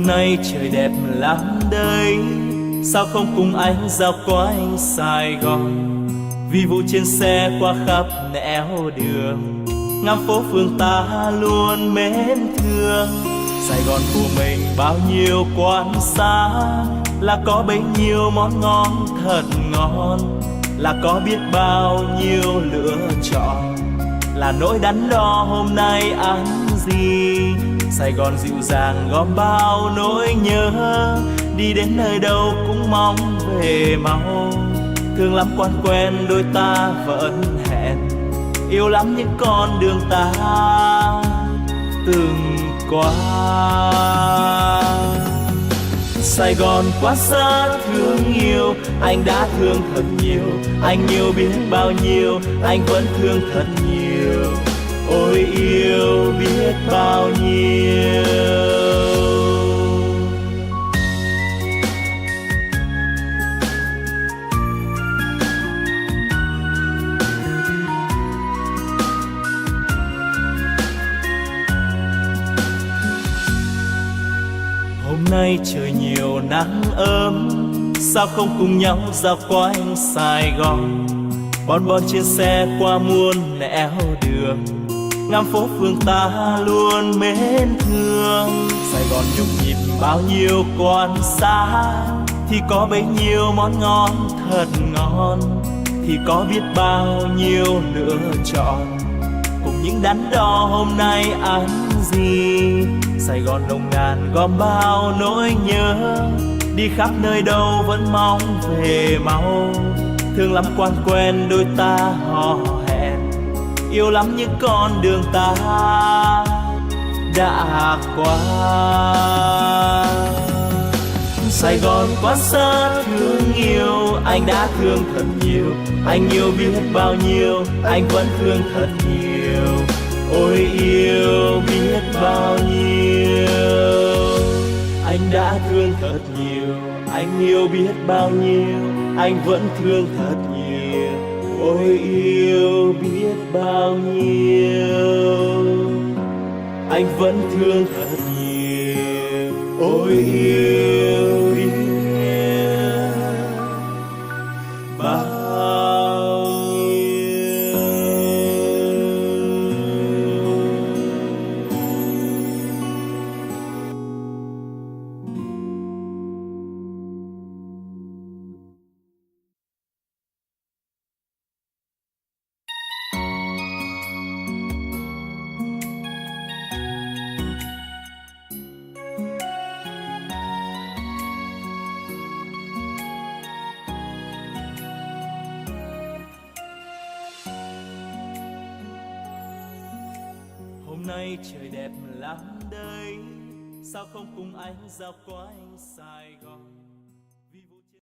nay trời đẹp lắm đây, sao không cùng anh dạo quanh Sài Gòn. Vì vụ trên xe qua khắp nẻo đường, ngắm phố phường ta luôn mến thương. Sài Gòn của mình bao nhiêu quán xá, là có bấy nhiêu món ngon thật ngon, là có biết bao nhiêu lựa chọn, là nỗi đắn đo hôm nay ăn gì. Sài Gòn dịu dàng gom bao nỗi nhớ, đi đến nơi đâu cũng mong về mau. Thương lắm quan quen đôi ta vẫn hẹn, yêu lắm những con đường ta từng qua. Sài Gòn quá xa thương yêu, anh đã thương thật nhiều, anh yêu biết bao nhiêu, anh vẫn thương thật nhiều. Ôi yêu biết bao nhiêu. Hôm nay trời nhiều nắng ấm, sao không cùng nhau dạo quanh Sài Gòn. Bon bon trên xe qua muôn nẻo đường, ngắm phố phường ta luôn mến thương. Sài Gòn nhộn nhịp bao nhiêu quán xá, thì có bấy nhiêu món ngon thật ngon, thì có biết bao nhiêu lựa chọn, cùng những đắn đo hôm nay ăn gì. Sài Gòn nồng nàn gom bao nỗi nhớ, đi khắp nơi đâu vẫn mong về mau. Thương lắm quan quen đôi ta hò hẹn, yêu lắm những con đường ta đã qua. Sài Gòn quá xa thương yêu, anh đã thương thật nhiều, anh yêu biết bao nhiêu, anh vẫn thương thật nhiều. Ôi yêu biết bao nhiêu, anh đã thương thật nhiều, anh yêu biết bao nhiêu, anh vẫn thương thật nhiều. Ôi yêu biết bao nhiêu, anh vẫn thương thật nhiều. Ôi yêu biết bao nhiêu. Hôm nay trời đẹp lắm đây, sao không cùng anh dạo quanh Sài Gòn.